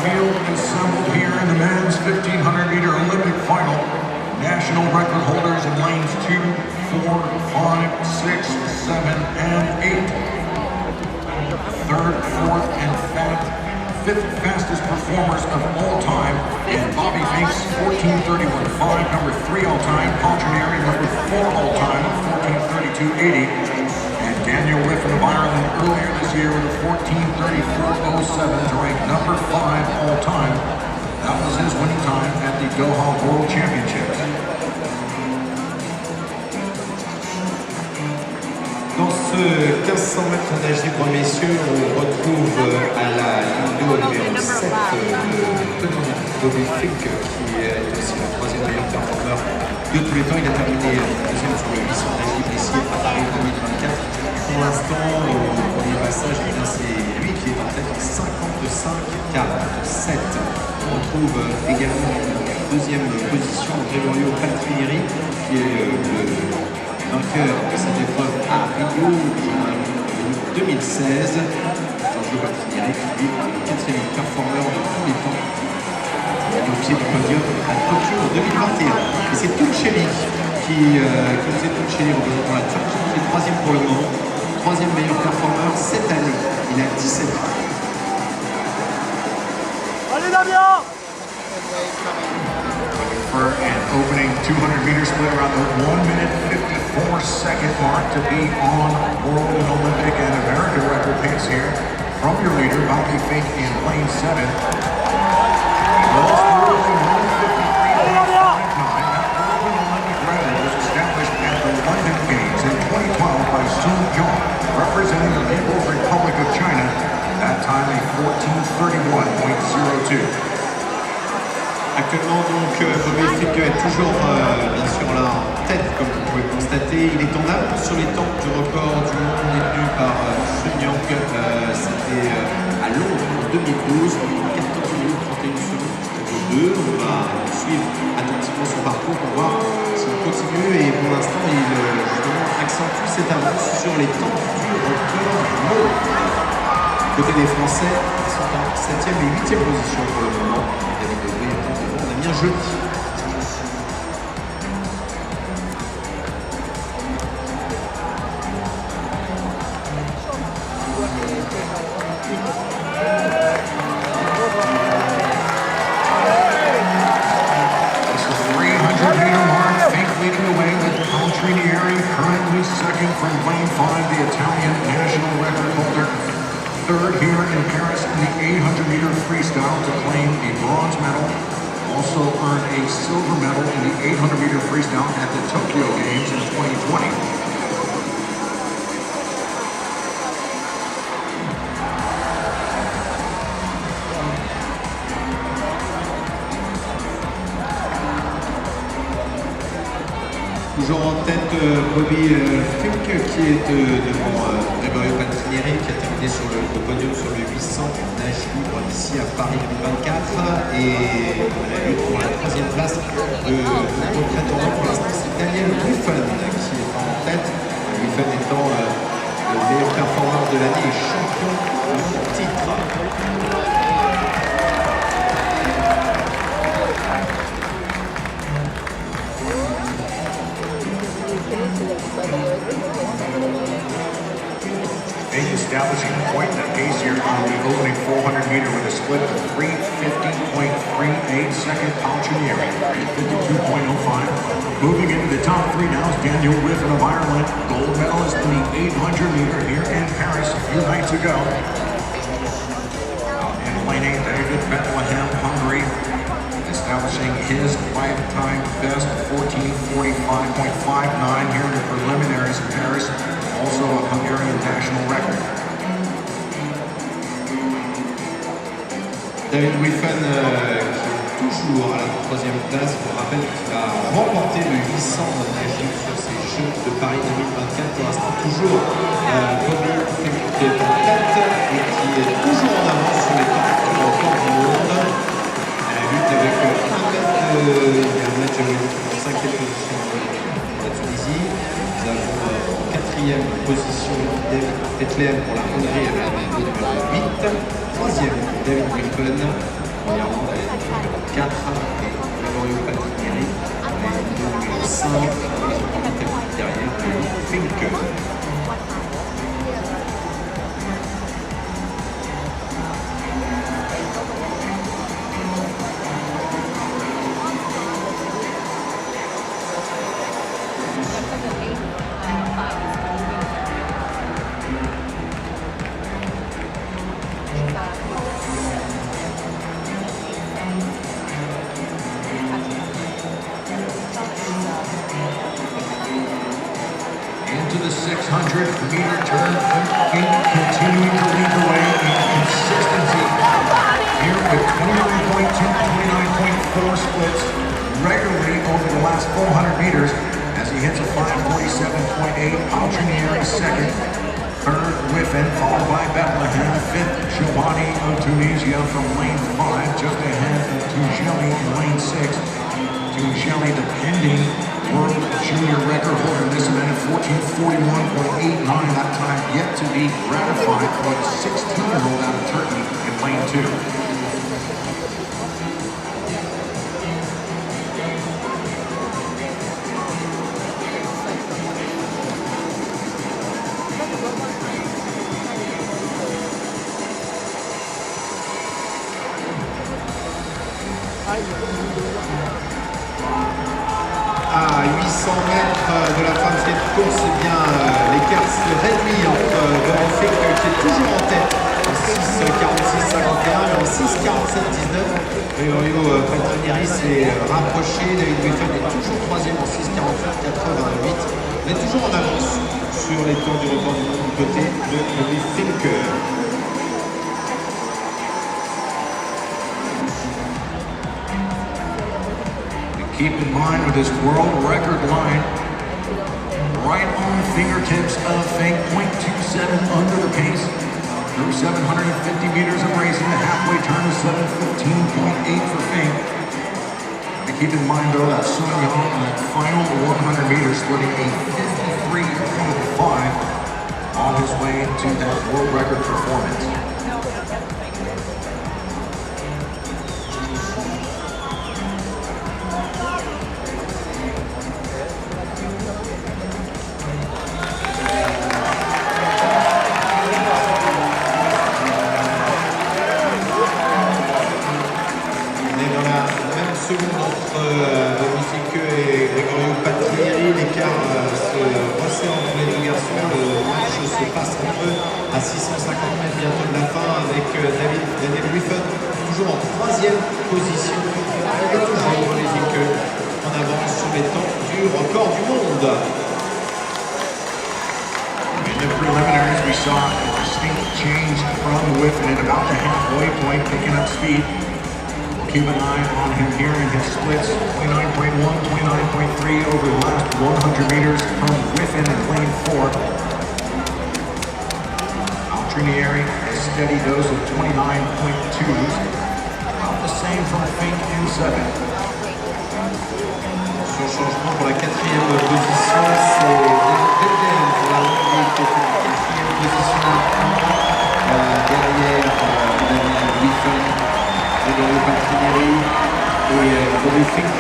field assembled here in the men's 1500-meter Olympic final. National record holders in lanes 2, 4, 5, 6, 7, and 8. Third, fourth, and fifth fastest performers of all time. And Bobby Finks, 14:31.5, number 3 all time. Paul Trainieri, number 4 all time, 14:32.80. And Daniel Riffen of Ireland earlier this year with a 14:34.07 to rank number 5 all time. That was his winning time at the Doha World Championships. Dans ce 1500 mètres nage libre messieurs, on retrouve à la ligne 2 numéro 7 Bobby Fink, qui est aussi le troisième meilleur performeur de tous les temps. Il a terminé deuxième sur le 800 nage libre ici à Paris 2024. Pour l'instant, au premier passage, c'est lui qui est en tête 55-47. On retrouve également en deuxième position Gregorio Paltrinieri, qui est le vainqueur de cette épreuve à Rio 2016. Giorgio Paltrinieri, qui est le quatrième performeur de tous les temps. Il est au pied du podium à Tokyo en 2021. Et c'est Tunçeli qui faisait Tunçeli représentant la Turquie, qui est troisième pour le moment. Troisième meilleur performeur cette année. Il a 17 ans. Allez Damien! For an opening 200-meter split around the 1-minute 54-second mark to be on world and Olympic and American record pace here from your leader, Bobby Fink in lane 7. Goes through in 153.59. That world and Olympic record was established at the London Games in 2012 by Sun Jong, representing the People's Republic of China, that time a 14:31.02. Actuellement, donc, Bobby Fink est toujours bien sûr là en tête, comme vous pouvez le constater. Il est en avance sur les temps du record du monde détenu par Sun Yang. C'était à Londres en 2012, 14 minutes 31 secondes jusqu'au 2. On va suivre attentivement son parcours pour voir s'il continue. Et pour l'instant, il justement accentue cette avance sur les temps du record du monde. Côté des Français, ils sont en 7e et 8e position pour le moment. On a mis un jeudi. This is the 300-meter mark. Fink leading the way with Paul Trainieri currently second from lane 5, the Italian national record holder. Third here in Paris in the 800-meter freestyle to claim a bronze medal. Also earned a silver medal in the 800-meter freestyle at the Tokyo Games in 2020. Toujours en tête Bobby Fink qui est devant Gregorio Paltrinieri qui a terminé sur le podium sur le 800 nage libre ici à Paris 2024. Et la lutte pour la troisième place de notre prétendant pour l'instant, c'est Daniel Riffen qui est en tête. Riffen étant le meilleur performeur de l'année et champion du titre. Establishing quite the pace here on the opening 400-meter with a split of 3:50.38. Second, Paul Trainieri, 3:52.05. Moving into the top 3 now is Daniel Riffen of Ireland, gold medalist in the 800-meter here in Paris a few nights ago. Out in lane 8, David Bethlehem, Hungary, establishing his lifetime best, 14:45.59 here in the preliminaries in Paris. Also a Hungarian national record. David Riffen qui est toujours à la troisième place. Pour rappel, qui va remporter le 800 nage libre sur ces Jeux de Paris 2024. Pour l'instant, toujours Bobby Fink qui est en tête et qui est toujours en avance sur les temps du record du monde. Elle lutte avec Ahmed Jawadi en 5e position pour la Tunisie. Nous avons en 4e position David Bethlehem pour la Hongrie avec le numéro 8. 3e David Riffen. numéro 4, Gregorio Patinieri, et le numéro 5, derrière, Fink. Into the 600-meter turn, Fink continuing to lead the way in consistency. Here with 29.2, 29.4 splits regularly over the last 400 meters as he hits a 5:47.8. Altrinieri second, third Whiffen, followed by Bethlehem, fifth Giovanni of Tunisia from lane 5, just ahead of Tujeli in lane 6. Tujeli, the pending world junior record holder in this event at 14:41.89, that time yet to be ratified by the 16-year-old out of Turkey in lane 2. À 800 mètres de la fin de cette course, eh bien, l'écart se réduit entre Fink qui est toujours en tête en 6:46.51 et en 6:47.19. Gregorio Patinieri s'est rapproché, David Whiffen est toujours troisième en 6:48.88. On est toujours en avance sur les temps du record du monde du côté de Fink. Keep in mind with this world record line, right on the fingertips of Fink, 0.27 under the pace through 750 meters of racing. The halfway turn is 7:15.8 for Fink. And keep in mind though that Sun Yang in that final 100 meters splitting a 53.5 on his way to that world record performance. Entre Fink et Gregorio Patinieri, l'écart se resserre entre les deux garçons. Le match se passe entre eux à 650 mètres bientôt de la fin avec David Whiffen toujours en troisième position. Et toujours les Fink en avance sur les temps du record du monde. In the preliminaries, we saw a distinct change from Whiffen at about the halfway point, picking up speed. Keep an eye on him here in his splits, 29.1, 29.3 over the last 100 meters from Whiffen in lane 4. Altrinieri, a steady dose of 29.2s. About the same from Fink in 7. Son changement pour la quatrième position, c'est Delden pour la Hongrie qui est en quatrième position derrière David Whiffen, Gregorio Patinieri et Fink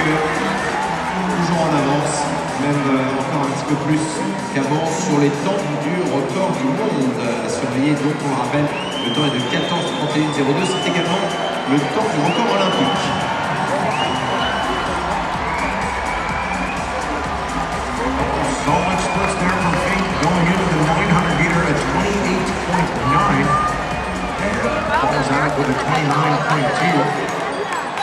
toujours en avance, même encore un petit peu plus qu'avant sur les temps du record du monde à surveiller. Donc on le rappelle, le temps est de 14:31.02, c'est également le temps du record olympique. Solid splits there from Fink going into the 900 meter at 28.9. Falls out with a 29.2.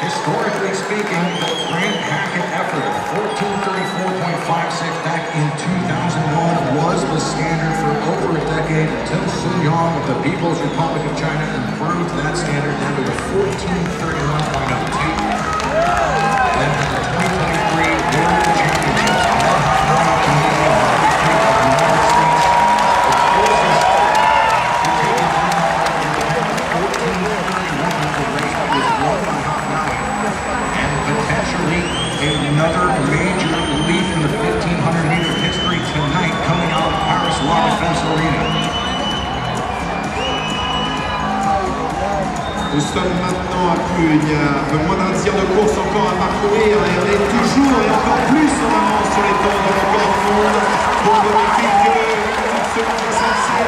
Historically speaking, the Frank Hackett effort, 14:34.56 back in 2001 was the standard for over a decade until Sun Yang of the People's Republic of China improved that standard down to a 14:31.02. Then at the 2023 World Championships, another major leap in the 1,500 meter history tonight coming out of Paris La Défense Arena. Nous sommes maintenant à plus, il y a un peu moins d'un tiers de course encore à parcourir et on est toujours et encore plus en avance sur les temps de record du monde pour vérifier que 1 seconde 67.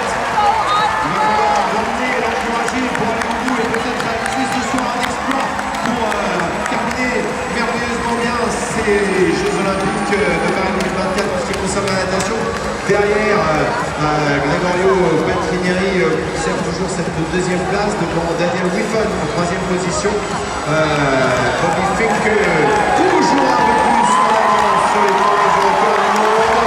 Il va falloir l'emmener et l'encourager pour aller au bout et peut-être réaliser ce soir un exploit pour terminer merveilleusement bien ces Jeux Olympiques de Paris 2024 en ce qui concerne la natation. Derrière, Gregorio Peltrinieri conserve toujours cette deuxième place devant Daniel Wiffen en troisième position. Bobby Fink toujours un peu plus en avance sur les temps du record du monde.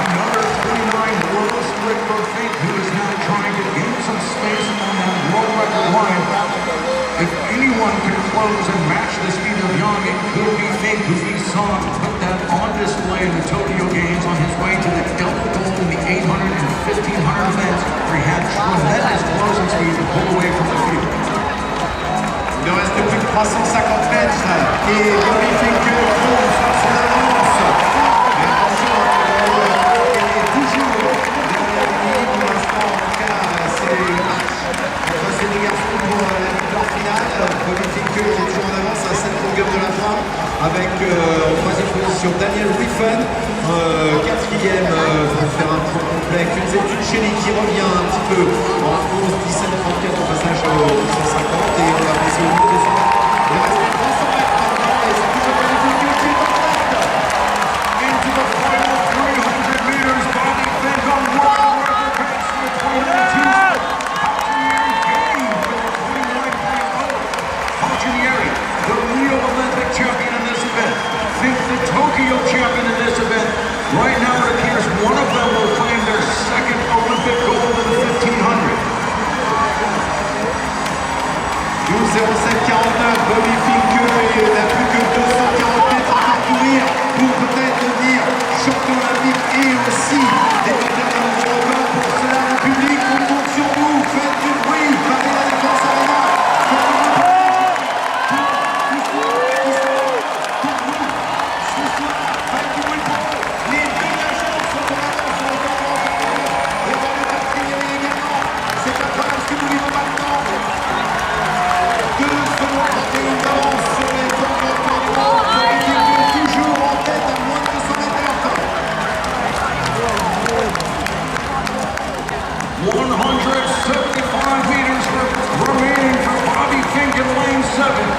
Another 29 world split for Fink, who is now trying to gain some space on that world record line. If anyone can close and match the speed of Young, it could be Fink, who we saw put that on display in the Tokyo Games on his way to the double gold in the 800 and 1500 events, where he had tremendous closing speed to pull away from the field. Il ne reste plus de 350 mètres et Bobby Fink close son avance. Mais attention, il est toujours derrière lui pour l'instant. En tout cas, c'est le match entre ces deux garçons pour la victoire finale. Bobby Fink qui est toujours en avance à cette longueur de la fin avec en troisième position Daniel Wiffen, quatrième pour faire un point complet. Kunzet-Tucheli qui revient un petit peu en 11, 17, 34 au passage au 150 et on va passer au niveau des 100 mètres. Il reste 300 mètres maintenant et c'est toujours Bobby Fink qui est en tête. Into the final 300 meters, Bobby Fink on world record pace for the 2019. Peltrinieri, the real Olympic champion in this event. Fink, the Tokyo champion in this event. Right now it appears one of them will claim their second Olympic gold in the 1500. 12,07,49, Bobby Fink il n'a plus que 240 mètres à parcourir pour peut-être devenir champion olympique et aussi détenteur d'un nouveau record. Pour cela, le public, on compte sur vous, faites du bruit, Paris La Défense Arena. Meters remaining for Bobby Fink in lane 7.